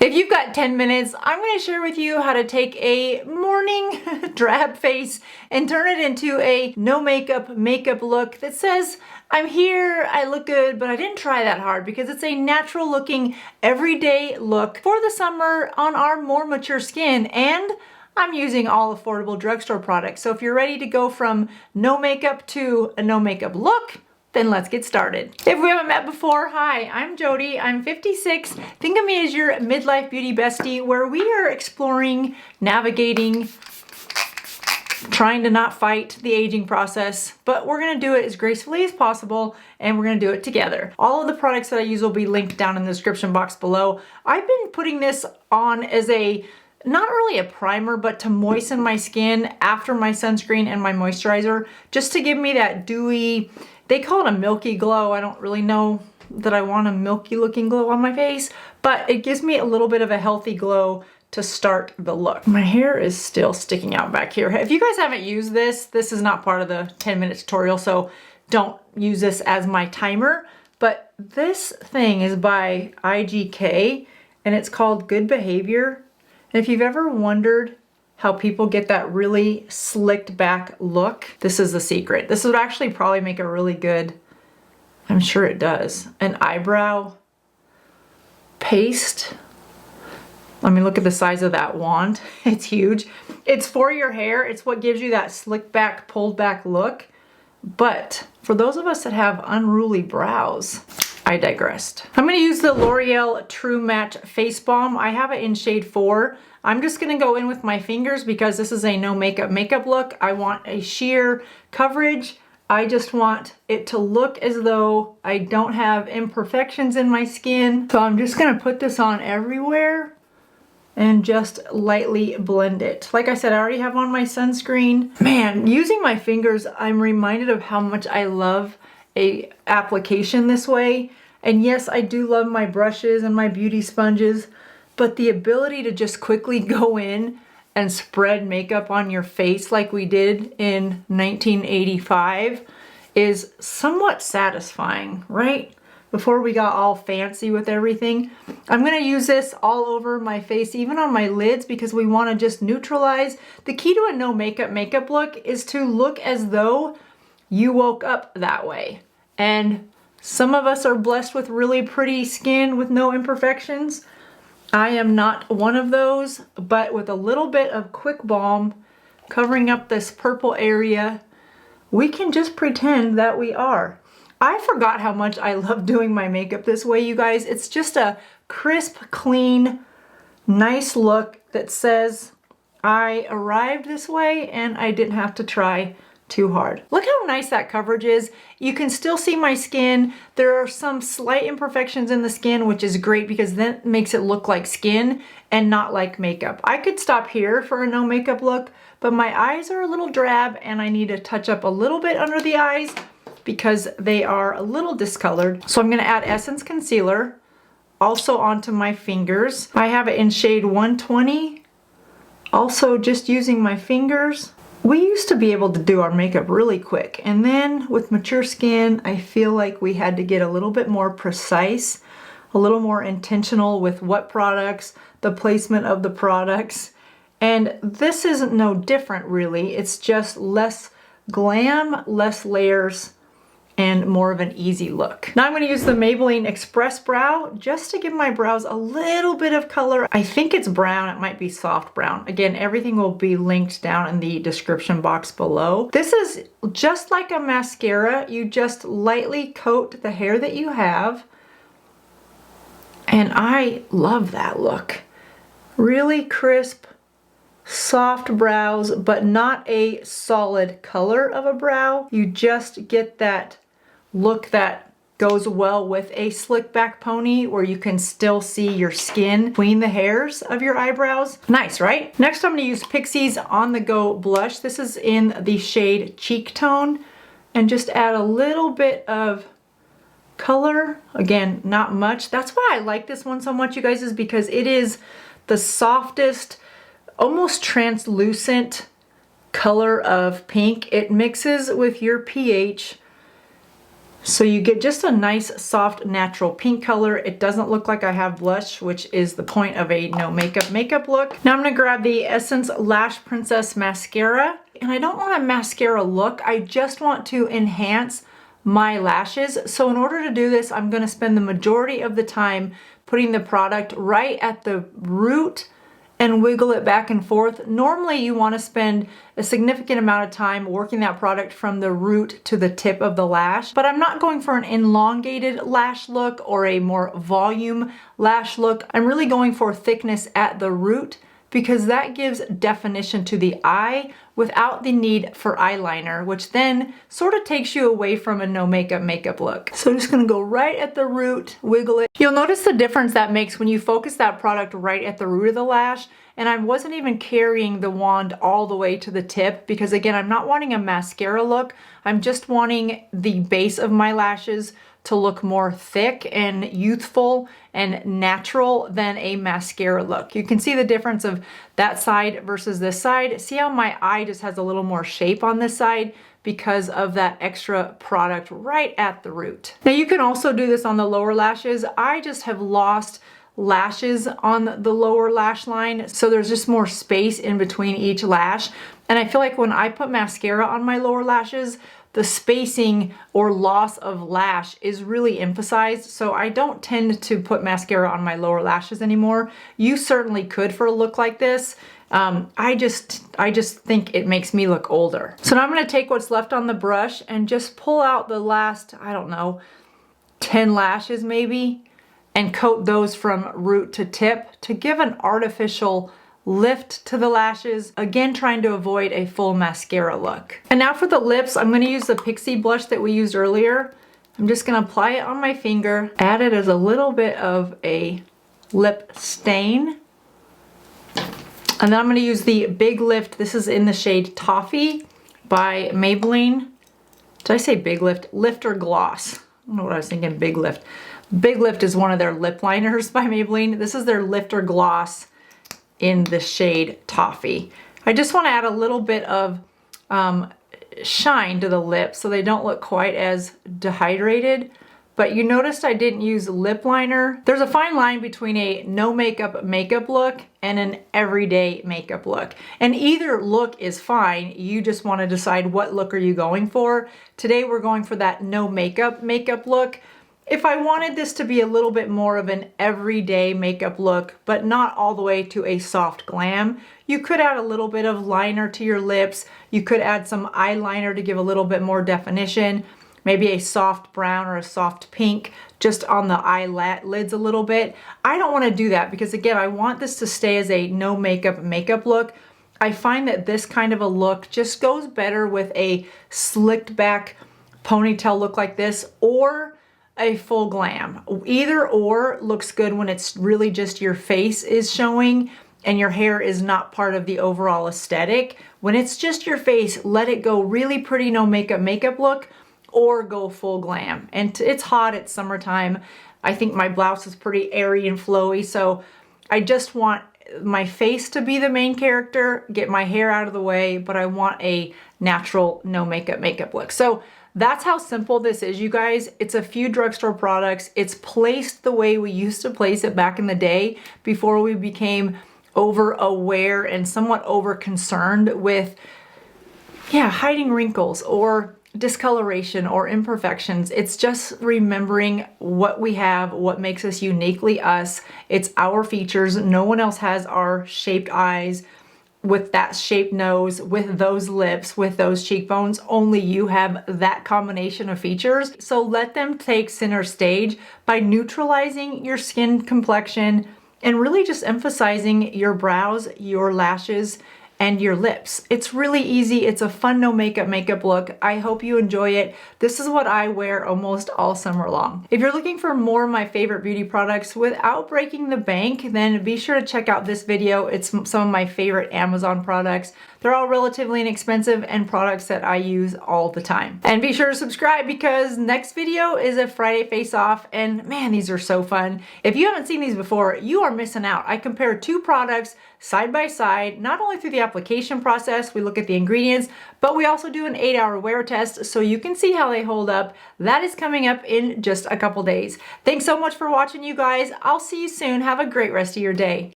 If you've got 10 minutes, I'm going to share with you how to take a morning drab face and turn it into a no makeup look that says, I'm here, I look good, but I didn't try that hard, because it's a natural looking everyday look for the summer on our more mature skin, and I'm using all affordable drugstore products. So if you're ready to go from no makeup to a no makeup look, then let's get started. If we haven't met before, hi, I'm Jody, I'm 56. Think of me as your midlife beauty bestie, where we are exploring, navigating, trying to not fight the aging process, but we're gonna do it as gracefully as possible, and we're gonna do it together. All of the products that I use will be linked down in the description box below. I've been putting this on as not really a primer, but to moisten my skin after my sunscreen and my moisturizer, just to give me that dewy, they call it a milky glow. I don't really know that I want a milky looking glow on my face, but it gives me a little bit of a healthy glow to start the look. My hair is still sticking out back here. If you guys haven't used this, this is not part of the 10-minute tutorial, so don't use this as my timer. But this thing is by IGK, and it's called Good Behavior. And if you've ever wondered how people get that really slicked back look, this is the secret. This would actually probably make a really good, I'm sure it does, an eyebrow paste. I mean, look at the size of that wand. It's huge. It's for your hair. It's what gives you that slick back, pulled back look. But for those of us that have unruly brows, I digressed. I'm gonna use the L'Oreal True Match Face Balm. I have it in shade 4. I'm just gonna go in with my fingers because this is a no makeup look. I want a sheer coverage. I just want it to look as though I don't have imperfections in my skin. So I'm just gonna put this on everywhere and just lightly blend it. Like I said, I already have on my sunscreen. Man, using my fingers, I'm reminded of how much I love a application this way. And yes, I do love my brushes and my beauty sponges, but the ability to just quickly go in and spread makeup on your face like we did in 1985 is somewhat satisfying, right? Before we got all fancy with everything. I'm gonna use this all over my face, even on my lids, because we wanna just neutralize. The key to a no makeup look is to look as though you woke up that way. And some of us are blessed with really pretty skin with no imperfections. I am not one of those, but with a little bit of quick balm covering up this purple area, we can just pretend that we are. I forgot how much I love doing my makeup this way, you guys. It's just a crisp, clean, nice look that says I arrived this way and I didn't have to try too hard. Look how nice that coverage is. You can still see my skin. There are some slight imperfections in the skin, which is great because then it makes it look like skin and not like makeup. I could stop here for a no makeup look, but my eyes are a little drab and I need to touch up a little bit under the eyes because they are a little discolored. So I'm gonna add Essence Concealer also onto my fingers. I have it in shade 120. Also just using my fingers. We used to be able to do our makeup really quick, and then with mature skin, I feel like we had to get a little bit more precise, a little more intentional with what products, the placement of the products. And this isn't no different really. It's just less glam, less layers, and more of an easy look. Now I'm going to use the Maybelline Express Brow just to give my brows a little bit of color. I think it's brown, it might be soft brown. Again, everything will be linked down in the description box below. This is just like a mascara. You just lightly coat the hair that you have. And I love that look. Really crisp, soft brows, but not a solid color of a brow. You just get that look that goes well with a slick back pony where you can still see your skin between the hairs of your eyebrows. Nice, right? Next I'm going to use Pixi's On The Go blush. This is in the shade Cheek Tone, and just add a little bit of color. Again, not much. That's why I like this one so much, you guys, is because it is the softest, almost translucent color of pink. It mixes with your pH So you get just a nice, soft, natural pink color. It doesn't look like I have blush, which is the point of a no makeup look. Now I'm gonna grab the Essence Lash Princess Mascara. And I don't want a mascara look. I just want to enhance my lashes. So in order to do this, I'm gonna spend the majority of the time putting the product right at the root and wiggle it back and forth. Normally you want to spend a significant amount of time working that product from the root to the tip of the lash, but I'm not going for an elongated lash look or a more volume lash look. I'm really going for thickness at the root because that gives definition to the eye without the need for eyeliner, which then sort of takes you away from a no makeup look. So I'm just gonna go right at the root, wiggle it. You'll notice the difference that makes when you focus that product right at the root of the lash, and I wasn't even carrying the wand all the way to the tip because again, I'm not wanting a mascara look. I'm just wanting the base of my lashes to look more thick and youthful and natural than a mascara look. You can see the difference of that side versus this side. See how my eye just has a little more shape on this side because of that extra product right at the root. Now you can also do this on the lower lashes. I just have lost lashes on the lower lash line, so there's just more space in between each lash. And I feel like when I put mascara on my lower lashes, the spacing or loss of lash is really emphasized. So I don't tend to put mascara on my lower lashes anymore. You certainly could for a look like this. I just think it makes me look older. So now I'm gonna take what's left on the brush and just pull out the last, I don't know, 10 lashes maybe, and coat those from root to tip to give an artificial lift to the lashes, again trying to avoid a full mascara look. And now for the lips, I'm going to use the Pixi blush that we used earlier. I'm just going to apply it on my finger, add it as a little bit of a lip stain. And then I'm going to use the Big Lift. This is in the shade Toffee by Maybelline. Did I say Big Lift? Lift or Gloss? I don't know what I was thinking, Big Lift. Big Lift is one of their lip liners by Maybelline. This is their Lift or Gloss in the shade Toffee. I just want to add a little bit of shine to the lips so they don't look quite as dehydrated. But you noticed I didn't use lip liner. There's a fine line between a no makeup look and an everyday makeup look. And either look is fine. You just want to decide what look are you going for. Today we're going for that no makeup look. If I wanted this to be a little bit more of an everyday makeup look, but not all the way to a soft glam, you could add a little bit of liner to your lips. You could add some eyeliner to give a little bit more definition, maybe a soft brown or a soft pink just on the eyelids a little bit. I don't want to do that because again, I want this to stay as a no makeup look. I find that this kind of a look just goes better with a slicked back ponytail look like this or a full glam. Either or looks good when it's really just your face is showing and your hair is not part of the overall aesthetic. When it's just your face, let it go really pretty no makeup look or go full glam. And it's hot, it's summertime. I think my blouse is pretty airy and flowy, so I just want my face to be the main character, get my hair out of the way, but I want a natural no makeup look. So that's how simple this is, you guys. It's a few drugstore products. It's placed the way we used to place it back in the day before we became over aware and somewhat over concerned with, hiding wrinkles or discoloration or imperfections. It's just remembering what we have, what makes us uniquely us. It's our features. No one else has our shaped eyes, with that shaped nose, with those lips, with those cheekbones. Only you have that combination of features. So let them take center stage by neutralizing your skin complexion and really just emphasizing your brows, your lashes, and your lips. It's really easy. It's a fun no makeup look. I hope you enjoy it. This is what I wear almost all summer long. If you're looking for more of my favorite beauty products without breaking the bank, then be sure to check out this video. It's some of my favorite Amazon products. They're all relatively inexpensive and products that I use all the time. And be sure to subscribe because next video is a Friday face off, and man, these are so fun. If you haven't seen these before, you are missing out. I compare two products side by side, not only through the application process, we look at the ingredients, but we also do an 8-hour wear test so you can see how they hold up. That is coming up in just a couple days. Thanks so much for watching, you guys. I'll see you soon. Have a great rest of your day.